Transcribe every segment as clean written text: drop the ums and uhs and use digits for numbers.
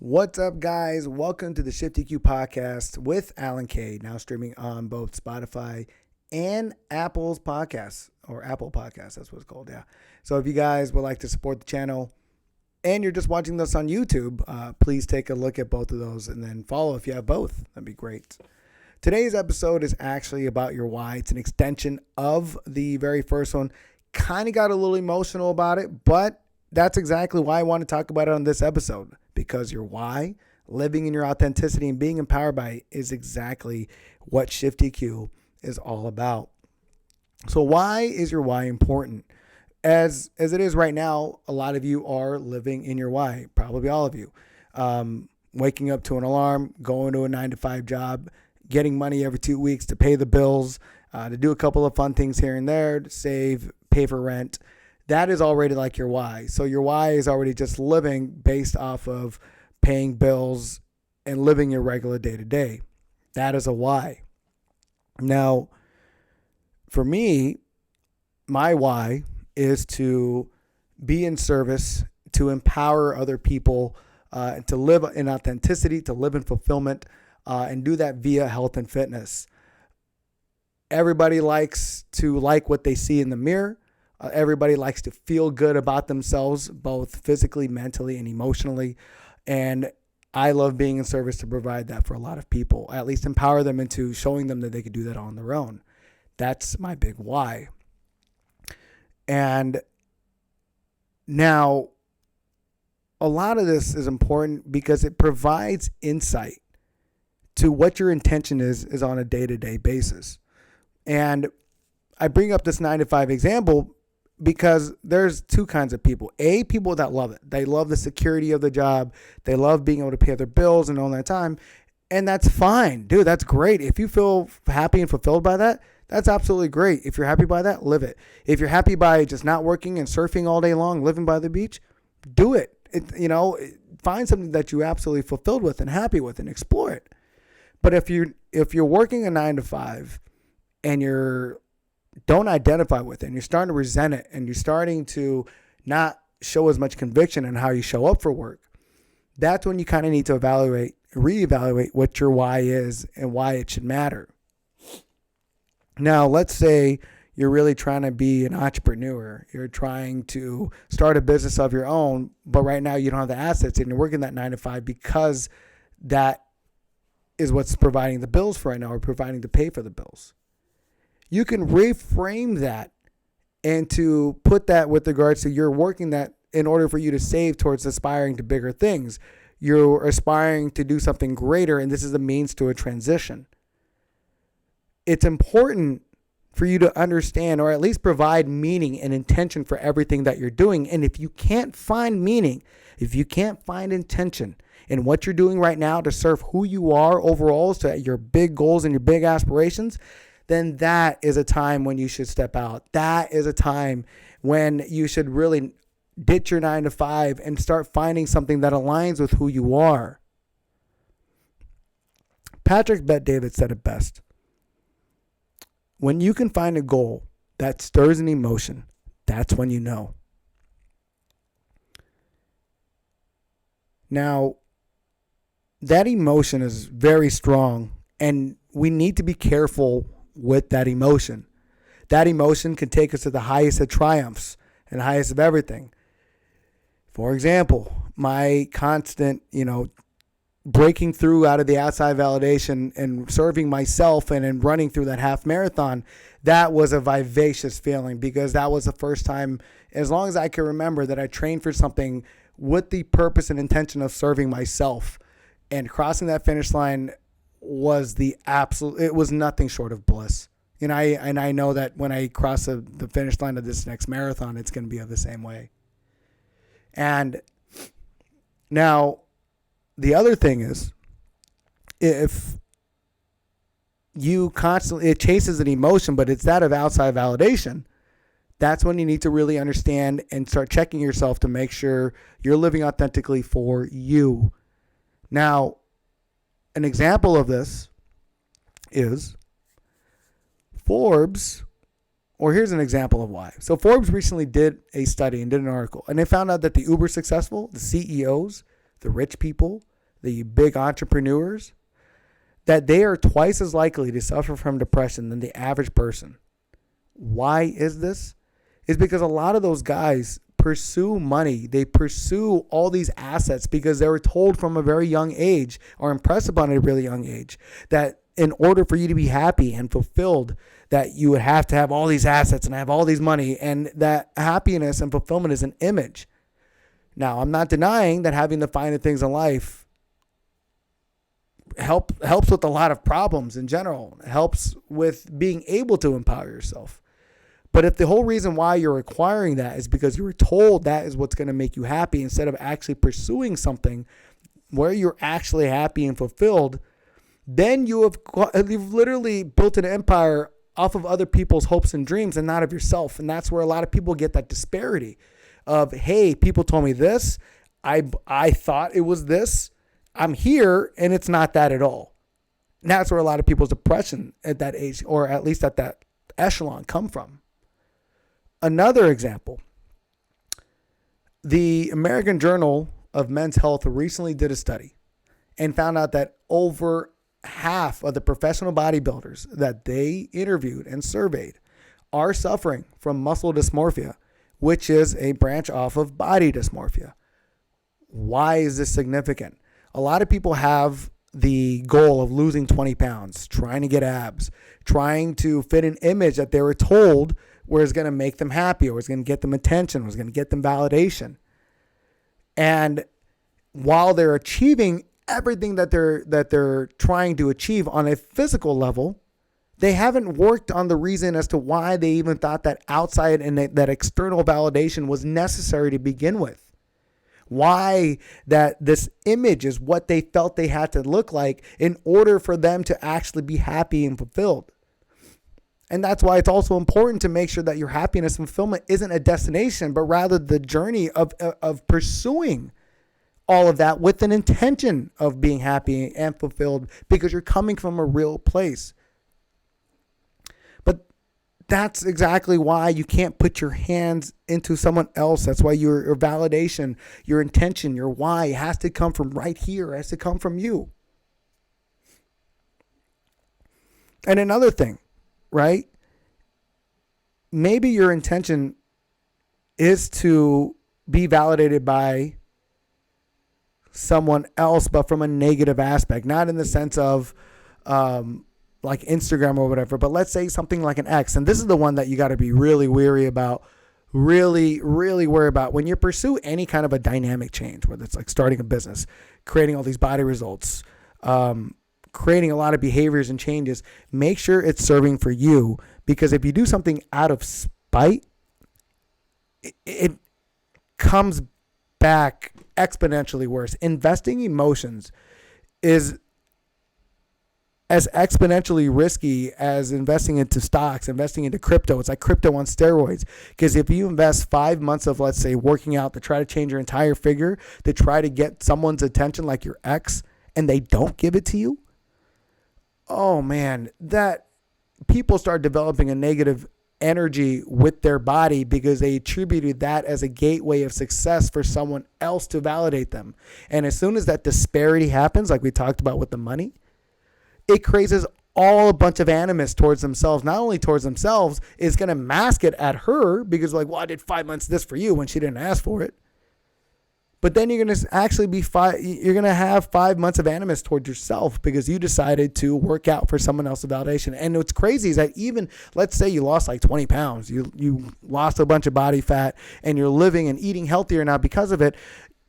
What's up, guys? Welcome to the ShiftEQ.Podcast with Alan K, now streaming on both Spotify and Apple's podcast, or Apple Podcast, that's what it's called, yeah. So if you guys would like to support the channel and you're just watching this on YouTube, please take a look at both of those and then follow if you have both. That'd be great. Today's episode is actually about your why. It's an extension of the very first one. Kind of got a little emotional about it, but that's exactly why I want to talk about it on this episode. Because your why, living in your authenticity and being empowered by it, is exactly what ShiftEQ is all about. So why is your why important? As it is right now, a lot of you are living in your why, probably all of you. Waking up to an alarm, going to a 9-to-5 job, getting money every 2 weeks to pay the bills, to do a couple of fun things here and there, to save, pay for rent. That is already like your why. So your why is already just living based off of paying bills and living your regular day-to-day. That is a why. Now, for me, my why is to be in service, to empower other people, to live in authenticity, to live in fulfillment, and do that via health and fitness. Everybody likes to like what they see in the mirror. Everybody likes to feel good about themselves, both physically, mentally, and emotionally. And I love being in service to provide that for a lot of people, at least empower them into showing them that they could do that on their own. That's my big why. And now, a lot of this is important because it provides insight to what your intention is on a day-to-day basis. And I bring up this 9-to-5 example because there's two kinds of people. People that love it. They love the security of the job. They love being able to pay their bills and all that time. And that's fine. Dude, that's great. If you feel happy and fulfilled by that, that's absolutely great. If you're happy by that, live it. If you're happy by just not working and surfing all day long, living by the beach, do it. Find something that you're absolutely fulfilled with and happy with and explore it. But if you're working a 9-to-5 and you're don't identify with it and you're starting to resent it and you're starting to not show as much conviction in how you show up for work, that's when you kind of need to reevaluate what your why is and why it should matter. Now, let's say you're really trying to be an entrepreneur. You're trying to start a business of your own, but right now you don't have the assets and you're working that 9-to-5 because that is what's providing the bills for right now, or providing to pay for the bills. You can reframe that and to put that with regards to you're working that in order for you to save towards aspiring to bigger things. You're aspiring to do something greater, and this is a means to a transition. It's important for you to understand, or at least provide meaning and intention for everything that you're doing. And if you can't find meaning, if you can't find intention in what you're doing right now to serve who you are overall, to your big goals and your big aspirations, then that is a time when you should step out. That is a time when you should really ditch your 9-to-5 and start finding something that aligns with who you are. Patrick Bet-David said it best. When you can find a goal that stirs an emotion, that's when you know. Now, that emotion is very strong, and we need to be careful with that emotion. That emotion can take us to the highest of triumphs and highest of everything. For example, my constant, breaking through out of the outside validation and serving myself and running through that half marathon, that was a vivacious feeling because that was the first time, as long as I can remember, that I trained for something with the purpose and intention of serving myself. And crossing that finish line was it was nothing short of bliss. And I know that when I cross the finish line of this next marathon, it's going to be the same way. And now the other thing is, if you constantly, it chases an emotion, but it's that of outside validation, that's when you need to really understand and start checking yourself to make sure you're living authentically for you. Now, an example of this is Forbes, or here's an example of why. So Forbes recently did a study and did an article, and they found out that the uber successful, the CEOs, the rich people, the big entrepreneurs, that they are twice as likely to suffer from depression than the average person. Why is this? It's because a lot of those guys pursue money. They pursue all these assets because they were told from a very young age, or impressed upon at a really young age, that in order for you to be happy and fulfilled, that you would have to have all these assets and have all these money, and that happiness and fulfillment is an image. Now, I'm not denying that having the finer things in life helps with a lot of problems in general. It helps with being able to empower yourself. But if the whole reason why you're acquiring that is because you were told that is what's going to make you happy, instead of actually pursuing something where you're actually happy and fulfilled, then you've literally built an empire off of other people's hopes and dreams and not of yourself. And that's where a lot of people get that disparity of, hey, people told me this. I thought it was this. I'm here, and it's not that at all. And that's where a lot of people's depression at that age, or at least at that echelon, come from. Another example, the American Journal of Men's Health recently did a study and found out that over half of the professional bodybuilders that they interviewed and surveyed are suffering from muscle dysmorphia, which is a branch off of body dysmorphia. Why is this significant? A lot of people have the goal of losing 20 pounds, trying to get abs, trying to fit an image that they were told was going to make them happy, or was going to get them attention, was going to get them validation. And while they're achieving everything that they're trying to achieve on a physical level, they haven't worked on the reason as to why they even thought that outside and that external validation was necessary to begin with. Why that this image is what they felt they had to look like in order for them to actually be happy and fulfilled. And that's why it's also important to make sure that your happiness and fulfillment isn't a destination, but rather the journey of pursuing all of that with an intention of being happy and fulfilled, because you're coming from a real place. But that's exactly why you can't put your hands into someone else. That's why your validation, your intention, your why has to come from right here. It has to come from you. And another thing, right? Maybe your intention is to be validated by someone else, but from a negative aspect, not in the sense of like Instagram or whatever, but let's say something like an ex. And this is the one that you got to be really wary about, really worry about when you pursue any kind of a dynamic change, whether it's like starting a business, creating all these body results, creating a lot of behaviors and changes. Make sure it's serving for you, because if you do something out of spite, it comes back exponentially worse. Investing emotions is as exponentially risky as investing into stocks, investing into crypto. It's like crypto on steroids. Because if you invest 5 months of, let's say, working out to try to change your entire figure, to try to get someone's attention like your ex, and they don't give it to you, oh man, that people start developing a negative energy with their body because they attributed that as a gateway of success for someone else to validate them. And as soon as that disparity happens, like we talked about with the money, it creates all a bunch of animus towards themselves. Not only towards themselves, it's going to mask it at her because like, well, I did 5 months of this for you when she didn't ask for it. But then you're going to actually you're going to have 5 months of animus towards yourself because you decided to work out for someone else's validation. And what's crazy is that even, let's say you lost like 20 pounds, you lost a bunch of body fat and you're living and eating healthier now because of it,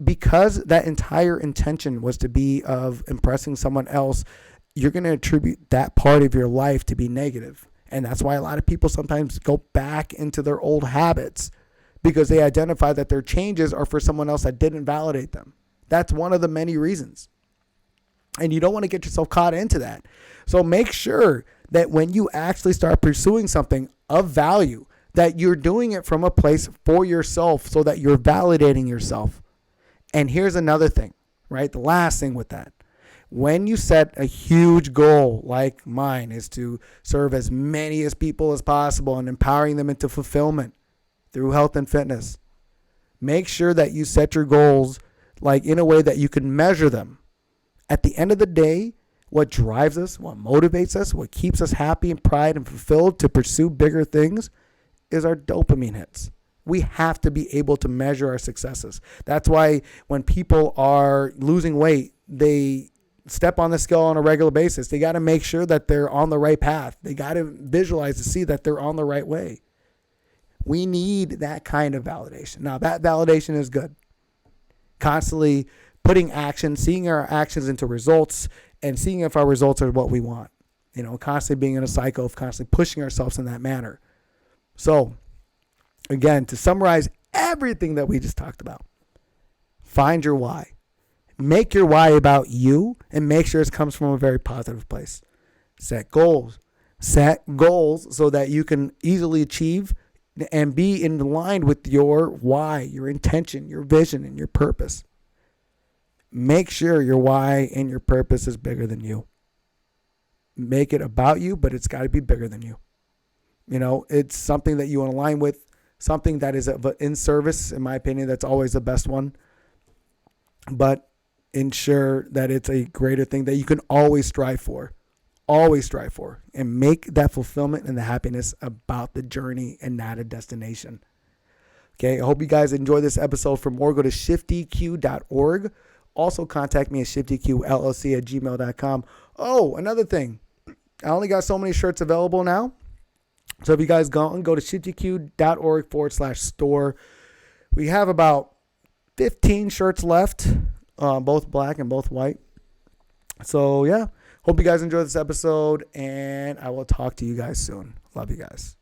because that entire intention was to be of impressing someone else, you're going to attribute that part of your life to be negative. And that's why a lot of people sometimes go back into their old habits, because they identify that their changes are for someone else that didn't validate them. That's one of the many reasons. And you don't want to get yourself caught into that. So make sure that when you actually start pursuing something of value, that you're doing it from a place for yourself so that you're validating yourself. And here's another thing, right? The last thing with that. When you set a huge goal like mine is to serve as many as people as possible and empowering them into fulfillment through health and fitness, make sure that you set your goals like in a way that you can measure them. At the end of the day, what drives us, what motivates us, what keeps us happy and pride and fulfilled to pursue bigger things is our dopamine hits. We have to be able to measure our successes. That's why when people are losing weight, they step on the scale on a regular basis. They got to make sure that they're on the right path. They got to visualize to see that they're on the right way. We need that kind of validation. Now, that validation is good. Constantly putting action, seeing our actions into results, and seeing if our results are what we want. Constantly being in a cycle of constantly pushing ourselves in that manner. So, again, to summarize everything that we just talked about, find your why. Make your why about you and make sure it comes from a very positive place. Set goals. Set goals so that you can easily achieve and be in line with your why, your intention, your vision, and your purpose. Make sure your why and your purpose is bigger than you. Make it about you, but it's got to be bigger than you. It's something that you want to align with, something that is in service, in my opinion. That's always the best one. But ensure that it's a greater thing that you can always strive for. Always strive for. And make that fulfillment and the happiness about the journey and not a destination. Okay, I hope you guys enjoy this episode. For more, go to shifteq.org. Also, contact me at shifteqllc@gmail.com. Oh, another thing. I only got so many shirts available now. So if you guys go to shifteq.org/store. We have about 15 shirts left, both black and both white. So, yeah. Hope you guys enjoyed this episode, and I will talk to you guys soon. Love you guys.